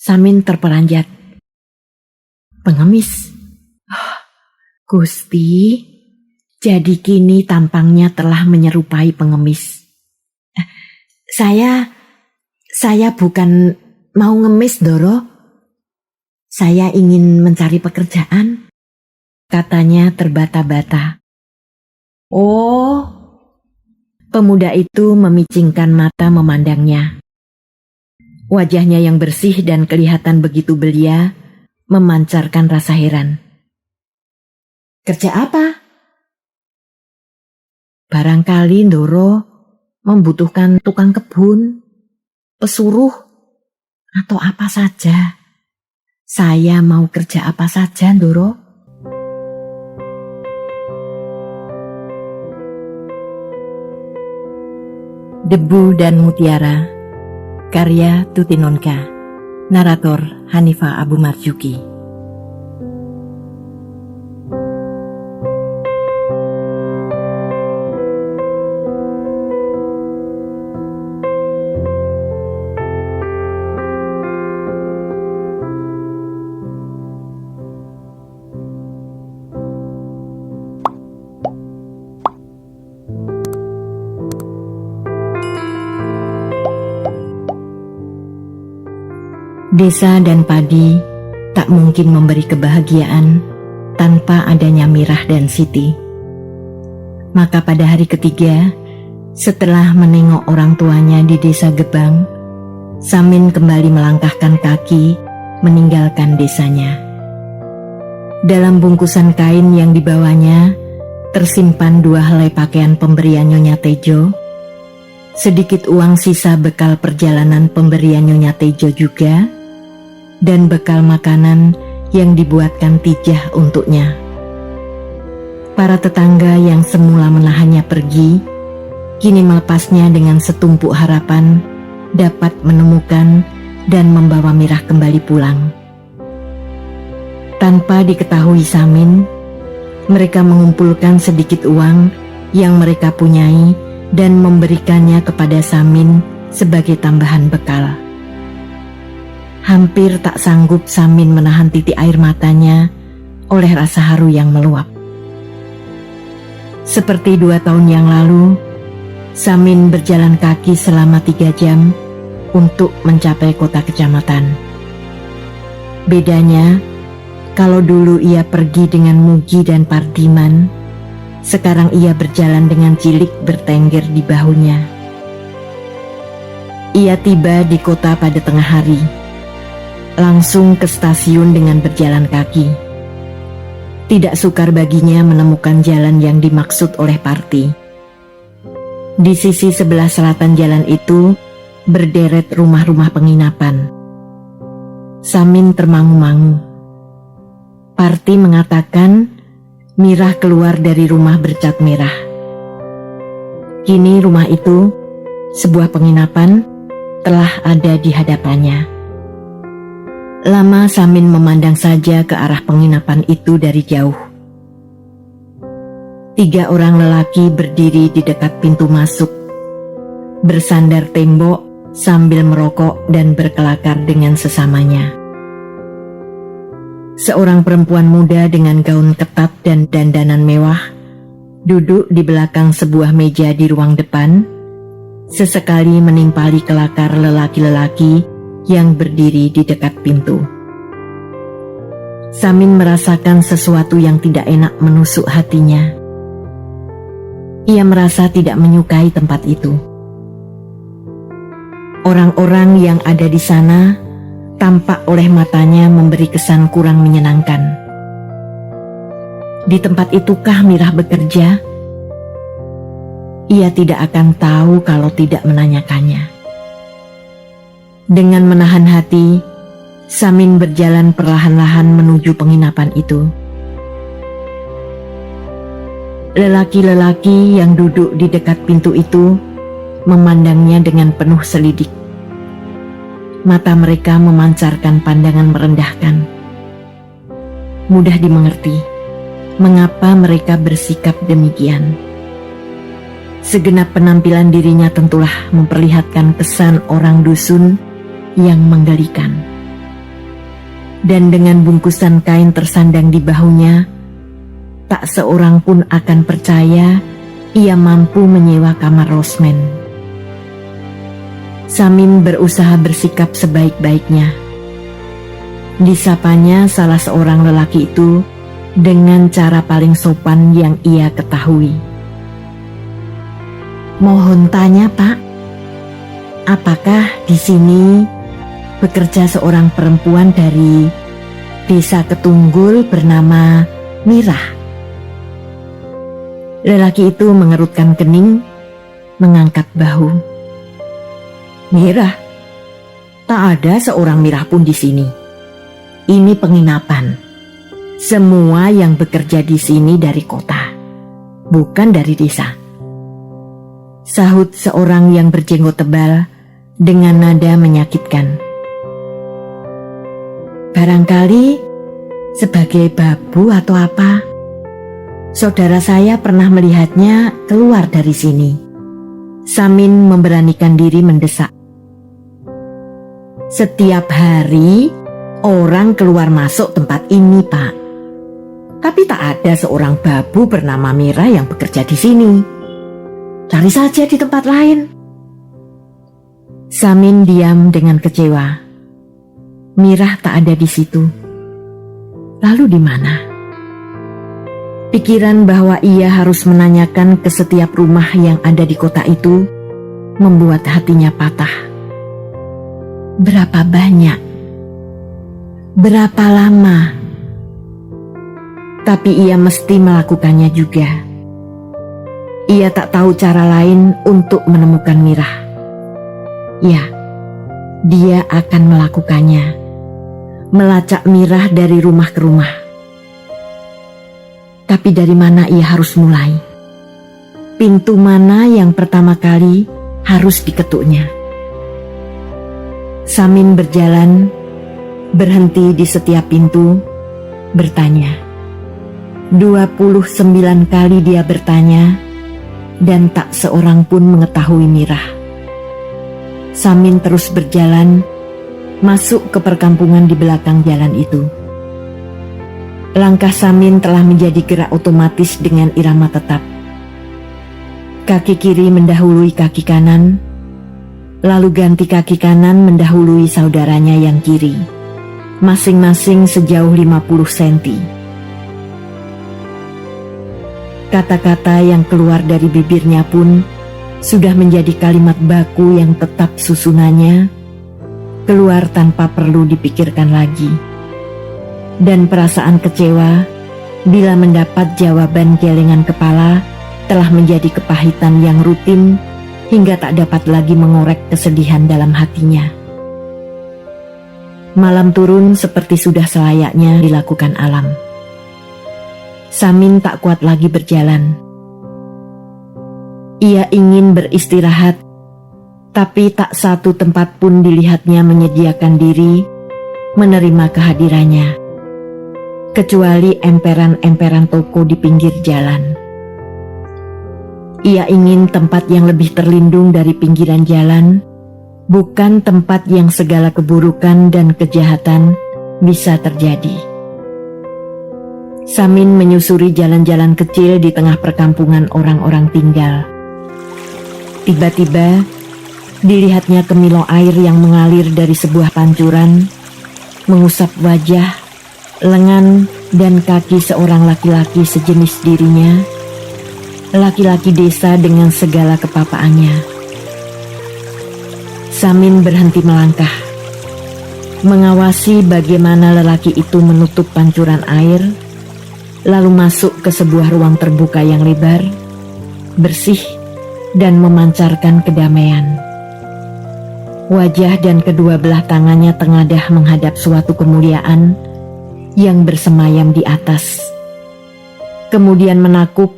Samin terperanjat. Pengemis. Gusti, jadi kini tampangnya telah menyerupai pengemis. Saya bukan mau ngemis, Doro. Saya ingin mencari pekerjaan, katanya terbata-bata. Oh, pemuda itu memicingkan mata memandangnya. Wajahnya yang bersih dan kelihatan begitu belia memancarkan rasa heran. Kerja apa? Barangkali Ndoro membutuhkan tukang kebun, pesuruh, atau apa saja. Saya mau kerja apa saja, Ndoro. Debu dan Mutiara, karya Tutinonka, narator Hanifah Abu Marzuki. Desa dan padi tak mungkin memberi kebahagiaan tanpa adanya Mirah dan Siti. Maka pada hari ketiga, setelah menengok orang tuanya di desa Gebang, Samin kembali melangkahkan kaki meninggalkan desanya. Dalam bungkusan kain yang dibawanya tersimpan 2 helai pakaian pemberian Nyonya Tejo, sedikit uang sisa bekal perjalanan pemberian Nyonya Tejo juga, dan bekal makanan yang dibuatkan Tijah untuknya. Para tetangga yang semula menahannya pergi, kini melepasnya dengan setumpuk harapan dapat menemukan dan membawa Mirah kembali pulang. Tanpa diketahui Samin, mereka mengumpulkan sedikit uang yang mereka punyai dan memberikannya kepada Samin sebagai tambahan bekal. Hampir tak sanggup Samin menahan titik air matanya oleh rasa haru yang meluap. Seperti 2 tahun yang lalu, Samin berjalan kaki selama 3 jam untuk mencapai kota kecamatan. Bedanya, kalau dulu ia pergi dengan Mugi dan Pardiman, sekarang ia berjalan dengan Cilik bertengger di bahunya. Ia tiba di kota pada tengah hari, langsung ke stasiun dengan berjalan kaki. Tidak sukar baginya menemukan jalan yang dimaksud oleh Parti. Di sisi sebelah selatan jalan itu berderet rumah-rumah penginapan. Samin termangu-mangu. Parti mengatakan Mirah keluar dari rumah bercat merah. Kini rumah itu, sebuah penginapan, telah ada di hadapannya. Lama Samin memandang saja ke arah penginapan itu dari jauh. 3 orang lelaki berdiri di dekat pintu masuk, bersandar tembok sambil merokok dan berkelakar dengan sesamanya. Seorang perempuan muda dengan gaun ketat dan dandanan mewah duduk di belakang sebuah meja di ruang depan, sesekali menimpali kelakar lelaki-lelaki yang berdiri di dekat pintu. Samin merasakan sesuatu yang tidak enak menusuk hatinya. Ia merasa tidak menyukai tempat itu. Orang-orang yang ada di sana tampak oleh matanya memberi kesan kurang menyenangkan. Di tempat itukah Mirah bekerja? Ia tidak akan tahu kalau tidak menanyakannya. Dengan menahan hati, Samin berjalan perlahan-lahan menuju penginapan itu. Lelaki-lelaki yang duduk di dekat pintu itu memandangnya dengan penuh selidik. Mata mereka memancarkan pandangan merendahkan. Mudah dimengerti mengapa mereka bersikap demikian. Segenap penampilan dirinya tentulah memperlihatkan kesan orang dusun yang menggelikan. dan dengan bungkusan kain tersandang di bahunya, tak seorang pun akan percaya ia mampu menyewa kamar losmen. Samin berusaha bersikap sebaik-baiknya. Disapanya salah seorang lelaki itu dengan cara paling sopan yang ia ketahui. "Mohon tanya, Pak, apakah di sini bekerja seorang perempuan dari desa Ketunggul bernama Mirah?" Lelaki itu mengerutkan kening, mengangkat bahu. "Mirah? Tak ada seorang Mirah pun di sini. Ini penginapan. Semua yang bekerja di sini dari kota, bukan dari desa," sahut seorang yang berjenggot tebal dengan nada menyakitkan. "Barangkali sebagai babu atau apa. Saudara saya pernah melihatnya keluar dari sini." Samin memberanikan diri mendesak. "Setiap hari orang keluar masuk tempat ini, Pak. Tapi tak ada seorang babu bernama Mirah yang bekerja di sini. Cari saja di tempat lain." Samin diam dengan kecewa. Mirah tak ada di situ. Lalu di mana? Pikiran bahwa ia harus menanyakan ke setiap rumah yang ada di kota itu membuat hatinya patah. Berapa banyak? Berapa lama? Tapi ia mesti melakukannya juga. Ia tak tahu cara lain untuk menemukan Mirah. Ya, dia akan melakukannya. Melacak Mirah dari rumah ke rumah. Tapi dari mana ia harus mulai? Pintu mana yang pertama kali harus diketuknya? Samin berjalan, berhenti di setiap pintu, bertanya. 29 kali dia bertanya, dan tak seorang pun mengetahui Mirah. Samin terus berjalan, masuk ke perkampungan di belakang jalan itu. Langkah Samin telah menjadi gerak otomatis dengan irama tetap. Kaki kiri mendahului kaki kanan, lalu ganti kaki kanan mendahului saudaranya yang kiri, masing-masing sejauh 50 cm. Kata-kata yang keluar dari bibirnya pun sudah menjadi kalimat baku yang tetap susunannya keluar tanpa perlu dipikirkan lagi. Dan perasaan kecewa bila mendapat jawaban gelengan kepala telah menjadi kepahitan yang rutin hingga tak dapat lagi mengorek kesedihan dalam hatinya. Malam turun seperti sudah selayaknya dilakukan alam. Samin tak kuat lagi berjalan. Ia ingin beristirahat, tapi tak satu tempat pun dilihatnya menyediakan diri menerima kehadirannya, kecuali emperan-emperan toko di pinggir jalan. Ia ingin tempat yang lebih terlindung dari pinggiran jalan, bukan tempat yang segala keburukan dan kejahatan bisa terjadi. Samin menyusuri jalan-jalan kecil di tengah perkampungan orang-orang tinggal. Tiba-tiba dilihatnya kemilau air yang mengalir dari sebuah pancuran, mengusap wajah, lengan, dan kaki seorang laki-laki sejenis dirinya, laki-laki desa dengan segala kepapaannya. Samin berhenti melangkah, mengawasi bagaimana lelaki itu menutup pancuran air, lalu masuk ke sebuah ruang terbuka yang lebar, bersih, dan memancarkan kedamaian. Wajah dan kedua belah tangannya tengadah menghadap suatu kemuliaan yang bersemayam di atas. Kemudian menakuk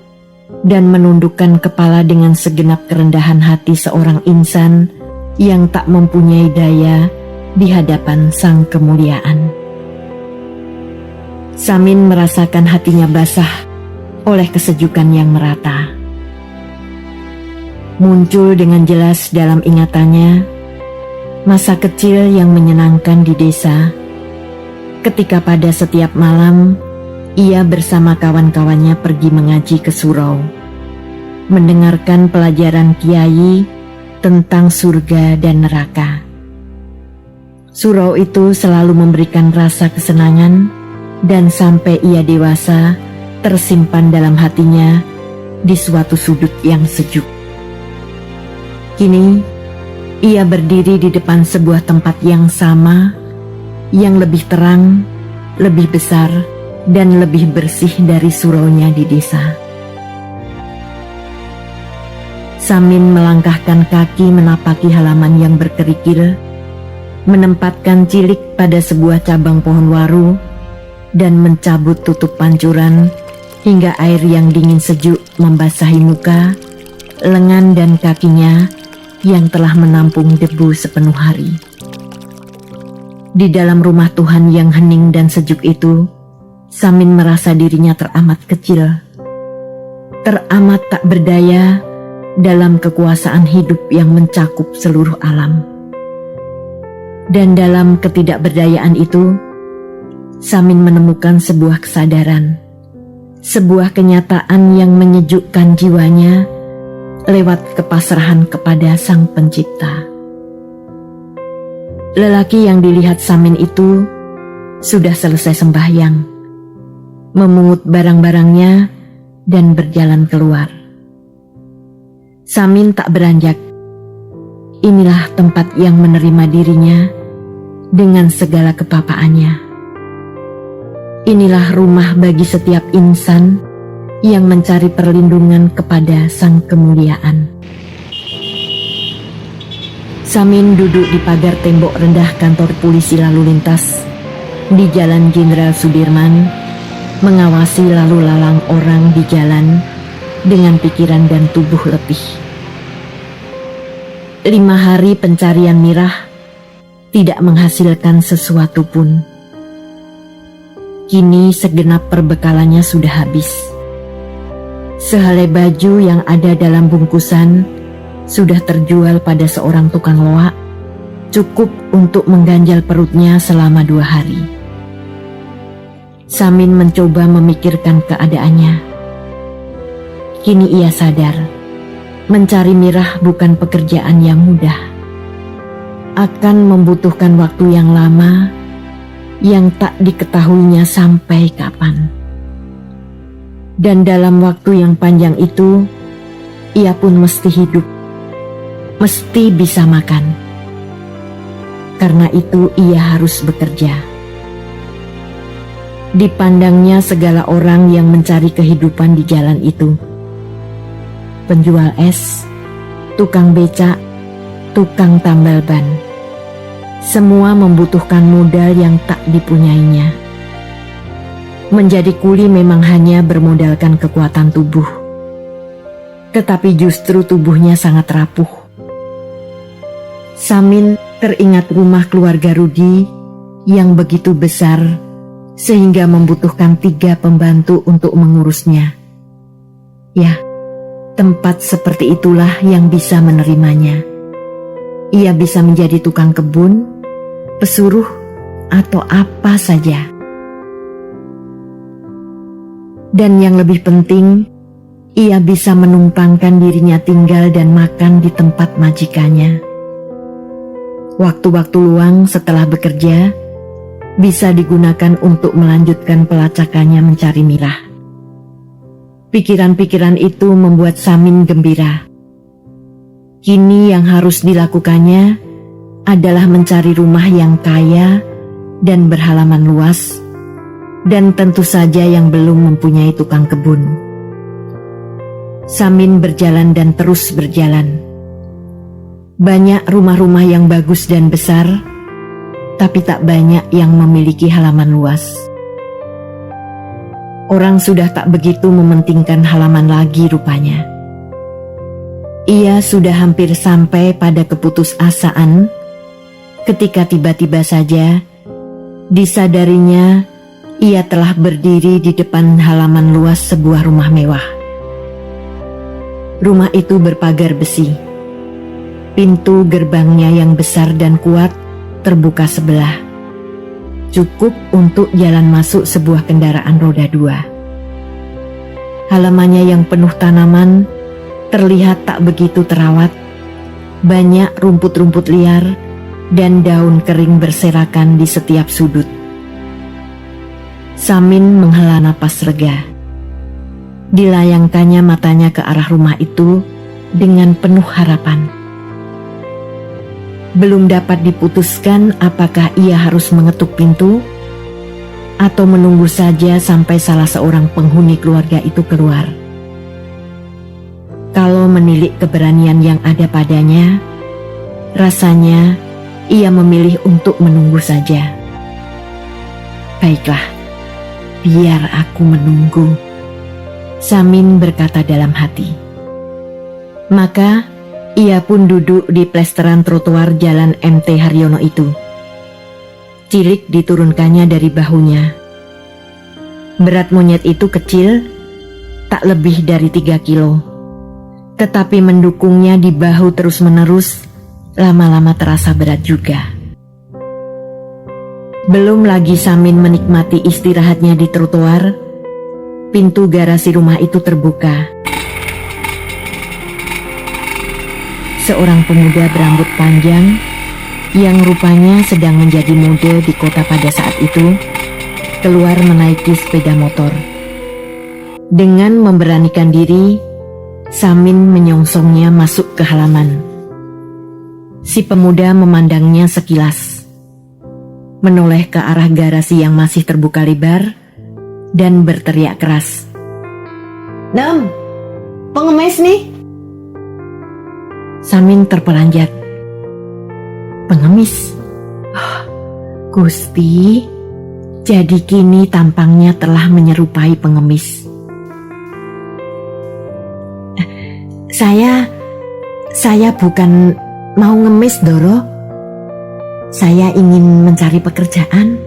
dan menundukkan kepala dengan segenap kerendahan hati seorang insan yang tak mempunyai daya di hadapan sang kemuliaan. Samin merasakan hatinya basah oleh kesejukan yang merata. Muncul dengan jelas dalam ingatannya masa kecil yang menyenangkan di desa, ketika pada setiap malam ia bersama kawan-kawannya pergi mengaji ke surau, mendengarkan pelajaran kiai tentang surga dan neraka. Surau itu selalu memberikan rasa kesenangan dan sampai ia dewasa tersimpan dalam hatinya di suatu sudut yang sejuk. Kini ia berdiri di depan sebuah tempat yang sama, yang lebih terang, lebih besar, dan lebih bersih dari suraunya di desa. Samin melangkahkan kaki menapaki halaman yang berkerikil, menempatkan cilik pada sebuah cabang pohon waru, dan mencabut tutup pancuran hingga air yang dingin sejuk membasahi muka, lengan dan kakinya yang telah menampung debu sepenuh hari. Di dalam rumah Tuhan yang hening dan sejuk itu, Samin merasa dirinya teramat kecil, teramat tak berdaya dalam kekuasaan hidup yang mencakup seluruh alam. Dan dalam ketidakberdayaan itu, Samin menemukan sebuah kesadaran, sebuah kenyataan yang menyejukkan jiwanya lewat kepasrahan kepada Sang Pencipta. Lelaki yang dilihat Samin itu sudah selesai sembahyang, memungut barang-barangnya dan berjalan keluar. Samin tak beranjak. Inilah tempat yang menerima dirinya dengan segala kepapaannya. Inilah rumah bagi setiap insan yang mencari perlindungan kepada Sang Kemuliaan. Samin duduk di pagar tembok rendah kantor polisi lalu lintas di Jalan Jenderal Sudirman, mengawasi lalu lalang orang di jalan dengan pikiran dan tubuh letih. 5 hari pencarian Mirah tidak menghasilkan sesuatu pun. Kini segenap perbekalannya sudah habis. Sehelai baju yang ada dalam bungkusan sudah terjual pada seorang tukang loak, cukup untuk mengganjal perutnya selama 2 hari. Samin mencoba memikirkan keadaannya. Kini ia sadar, mencari Mirah bukan pekerjaan yang mudah. Akan membutuhkan waktu yang lama, yang tak diketahuinya sampai kapan. Dan dalam waktu yang panjang itu, ia pun mesti hidup, mesti bisa makan. Karena itu ia harus bekerja. Dipandangnya segala orang yang mencari kehidupan di jalan itu. Penjual es, tukang becak, tukang tambal ban. Semua membutuhkan modal yang tak dipunyainya. Menjadi kuli memang hanya bermodalkan kekuatan tubuh. Tetapi justru tubuhnya sangat rapuh. Samin teringat rumah keluarga Rudi yang begitu besar sehingga membutuhkan 3 pembantu untuk mengurusnya. Ya, tempat seperti itulah yang bisa menerimanya. Ia bisa menjadi tukang kebun, pesuruh, atau apa saja. Dan yang lebih penting, ia bisa menumpangkan dirinya tinggal dan makan di tempat majikannya. Waktu-waktu luang setelah bekerja bisa digunakan untuk melanjutkan pelacakannya mencari Mirah. Pikiran-pikiran itu membuat Samin gembira. Kini yang harus dilakukannya adalah mencari rumah yang kaya dan berhalaman luas, dan tentu saja yang belum mempunyai tukang kebun. Samin berjalan dan terus berjalan. Banyak rumah-rumah yang bagus dan besar, tapi tak banyak yang memiliki halaman luas. Orang sudah tak begitu mementingkan halaman lagi rupanya. Ia sudah hampir sampai pada keputusasaan ketika tiba-tiba saja disadarinya ia telah berdiri di depan halaman luas sebuah rumah mewah. Rumah itu berpagar besi. Pintu gerbangnya yang besar dan kuat terbuka sebelah. cukup untuk jalan masuk sebuah kendaraan roda 2. Halamannya yang penuh tanaman terlihat tak begitu terawat. Banyak rumput-rumput liar dan daun kering berserakan di setiap sudut. Samin menghela napas lega. Dilayangkannya matanya ke arah rumah itu dengan penuh harapan. Belum dapat diputuskan apakah ia harus mengetuk pintu atau menunggu saja sampai salah seorang penghuni keluarga itu keluar. Kalau menilik keberanian yang ada padanya, rasanya ia memilih untuk menunggu saja. Baiklah, biar aku menunggu, Samin berkata dalam hati. Maka ia pun duduk di plesteran trotoar jalan MT Haryono itu. Cilik diturunkannya dari bahunya. Berat monyet itu kecil, tak lebih dari 3 kilo. Tetapi mendukungnya di bahu terus-menerus, lama-lama terasa berat juga. Belum lagi Samin menikmati istirahatnya di trotoar, pintu garasi rumah itu terbuka. Seorang pemuda berambut panjang yang rupanya sedang menjadi model di kota pada saat itu keluar menaiki sepeda motor. Dengan memberanikan diri, Samin menyongsongnya masuk ke halaman. Si pemuda memandangnya sekilas, menoleh ke arah garasi yang masih terbuka lebar dan berteriak keras. "Nem, pengemis nih." Samin terperanjat. Pengemis? Oh, Gusti, jadi kini tampangnya telah menyerupai pengemis. Saya bukan mau ngemis, Doro. Saya ingin mencari pekerjaan,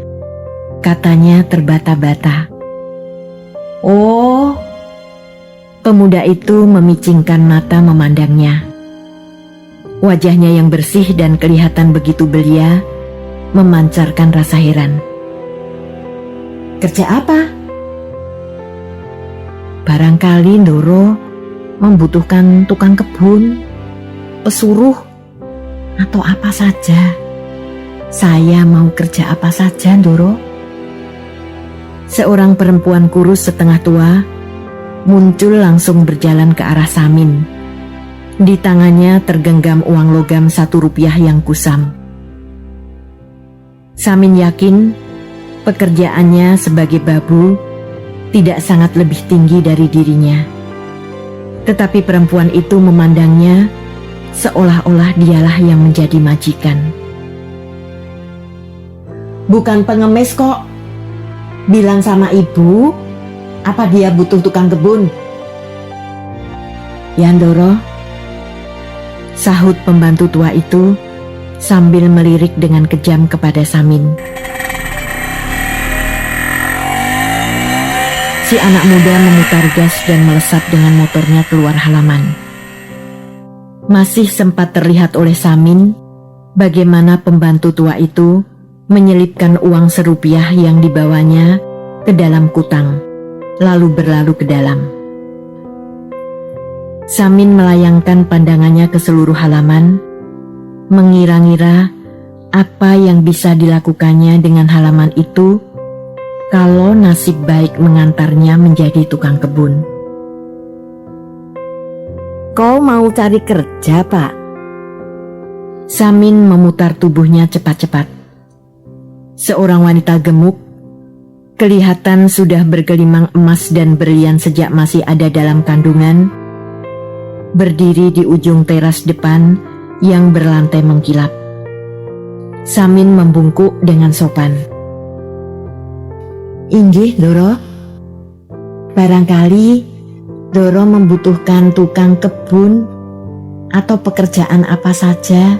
katanya terbata-bata. Oh, pemuda itu memicingkan mata memandangnya. Wajahnya yang bersih dan kelihatan begitu belia memancarkan rasa heran. Kerja apa? Barangkali Doro membutuhkan tukang kebun, pesuruh, atau apa saja. Saya mau kerja apa saja, Doro. Seorang perempuan kurus setengah tua muncul langsung berjalan ke arah Samin. Di tangannya tergenggam uang logam 1 rupiah yang kusam. Samin yakin pekerjaannya sebagai babu tidak sangat lebih tinggi dari dirinya. Tetapi perempuan itu memandangnya seolah-olah dialah yang menjadi majikan. Bukan pengemis kok. Bilang sama ibu, apa dia butuh tukang kebun? Ya, Doro, sahut pembantu tua itu sambil melirik dengan kejam kepada Samin. Si anak muda memutar gas dan melesat dengan motornya keluar halaman. Masih sempat terlihat oleh Samin bagaimana pembantu tua itu menyelipkan uang Rp1 yang dibawanya ke dalam kutang, lalu berlalu ke dalam. Samin melayangkan pandangannya ke seluruh halaman, mengira-ngira apa yang bisa dilakukannya dengan halaman itu kalau nasib baik mengantarnya menjadi tukang kebun. Kau mau cari kerja, Pak? Samin memutar tubuhnya cepat-cepat. Seorang wanita gemuk, kelihatan sudah bergelimang emas dan berlian sejak masih ada dalam kandungan, berdiri di ujung teras depan yang berlantai mengkilap. Samin membungkuk dengan sopan. Inggih, Doro. Barangkali Doro membutuhkan tukang kebun atau pekerjaan apa saja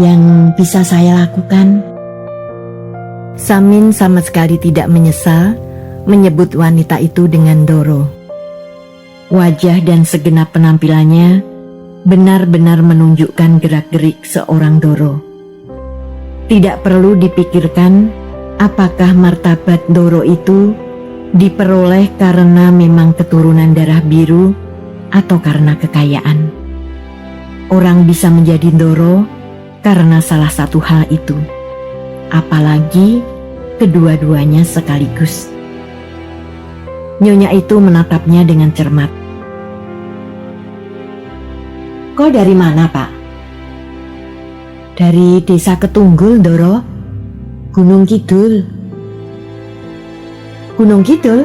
yang bisa saya lakukan. Samin sama sekali tidak menyesal menyebut wanita itu dengan Doro. Wajah dan segenap penampilannya benar-benar menunjukkan gerak-gerik seorang Doro. Tidak perlu dipikirkan Apakah martabat Ndoro itu diperoleh karena memang keturunan darah biru atau karena kekayaan? Orang bisa menjadi Ndoro karena salah satu hal itu, apalagi kedua-duanya sekaligus. Nyonya itu menatapnya dengan cermat. "Kau dari mana, Pak?" "Dari desa Ketunggul, Ndoro. Gunung Kidul." "Gunung Kidul?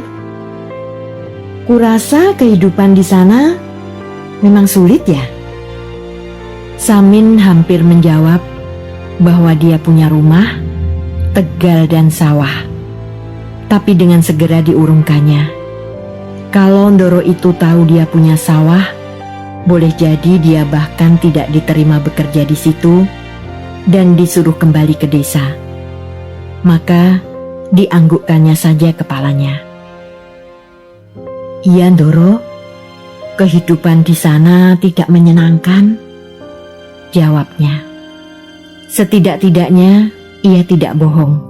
Kurasa kehidupan di sana memang sulit ya?" Samin hampir menjawab bahwa dia punya rumah, tegal dan sawah. Tapi dengan segera diurungkannya. Kalau Ndoro itu tahu dia punya sawah, boleh jadi dia bahkan tidak diterima bekerja di situ dan disuruh kembali ke desa. Maka dianggukkannya saja kepalanya. "Iya, Ndoro, kehidupan di sana tidak menyenangkan," jawabnya. Setidak-tidaknya ia tidak bohong.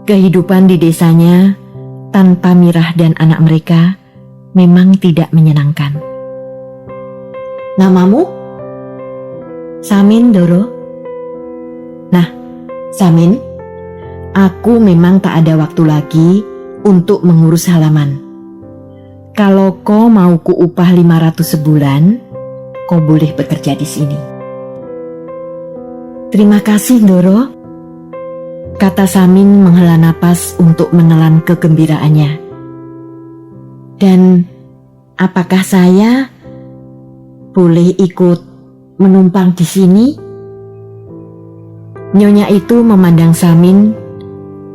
Kehidupan di desanya tanpa Mirah dan anak mereka memang tidak menyenangkan. "Namamu?" "Samin, Ndoro." "Nah, Samin, aku memang tak ada waktu lagi untuk mengurus halaman. Kalau kau mau kuupah 500 sebulan, kau boleh bekerja di sini." "Terima kasih, Ndoro," kata Samin menghela napas untuk menelan kegembiraannya. "Dan apakah saya boleh ikut menumpang di sini?" Nyonya itu memandang Samin,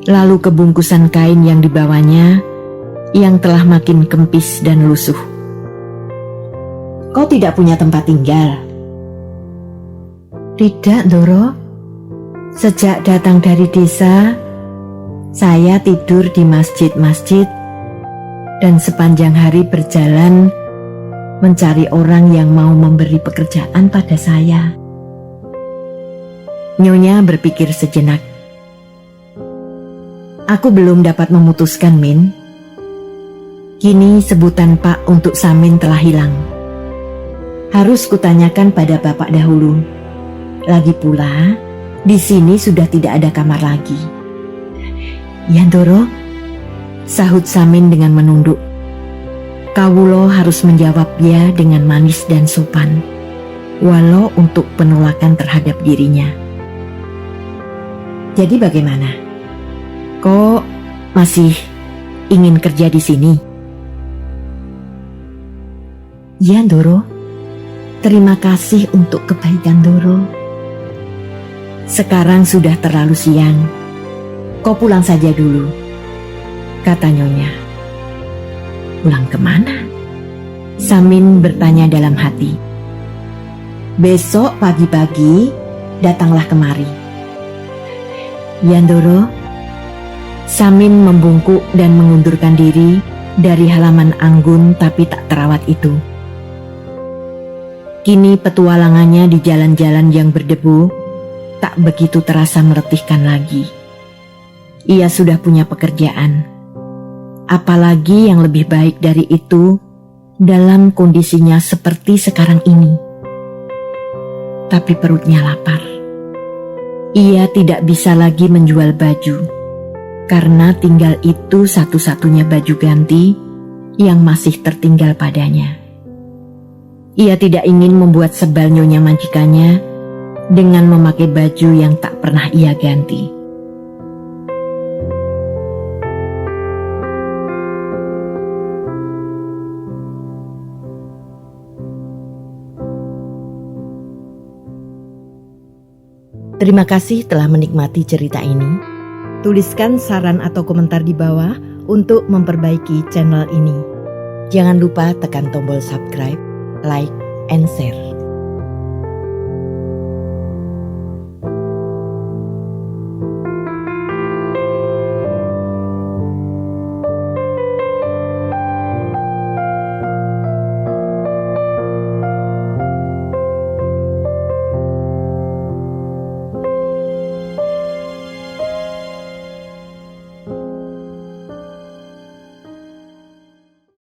lalu ke bungkusan kain yang dibawanya yang telah makin kempis dan lusuh. "Kau tidak punya tempat tinggal?" "Tidak, Ndoro. Sejak datang dari desa, saya tidur di masjid-masjid dan sepanjang hari berjalan mencari orang yang mau memberi pekerjaan pada saya." Nyonya berpikir sejenak. "Aku belum dapat memutuskan, Min. Kini sebutan Pak untuk Samin telah hilang. Harus kutanyakan pada Bapak dahulu. Lagi pula, di sini sudah tidak ada kamar lagi." "Ya, Ndoro," sahut Samin dengan menunduk. Kawulo harus menjawabnya dengan manis dan sopan, walau untuk penolakan terhadap dirinya. "Jadi bagaimana? Kok masih ingin kerja di sini?" "Ya, Ndoro. Terima kasih untuk kebaikan Ndoro. Sekarang sudah terlalu siang. Kau pulang saja dulu," kata Nyonya. "Pulang kemana?" Samin bertanya dalam hati. "Besok pagi-pagi datanglah kemari." "Ya, Ndoro." Samin membungkuk dan mengundurkan diri dari halaman anggun tapi tak terawat itu. Kini petualangannya di jalan-jalan yang berdebu tak begitu terasa meletihkan lagi. Ia sudah punya pekerjaan, apalagi yang lebih baik dari itu dalam kondisinya seperti sekarang ini. Tapi perutnya lapar. Ia tidak bisa lagi menjual baju, karena tinggal itu satu-satunya baju ganti yang masih tertinggal padanya. Ia tidak ingin membuat sebal nyonya majikannya dengan memakai baju yang tak pernah ia ganti. Terima kasih telah menikmati cerita ini. Tuliskan saran atau komentar di bawah untuk memperbaiki channel ini. Jangan lupa tekan tombol subscribe, like, and share.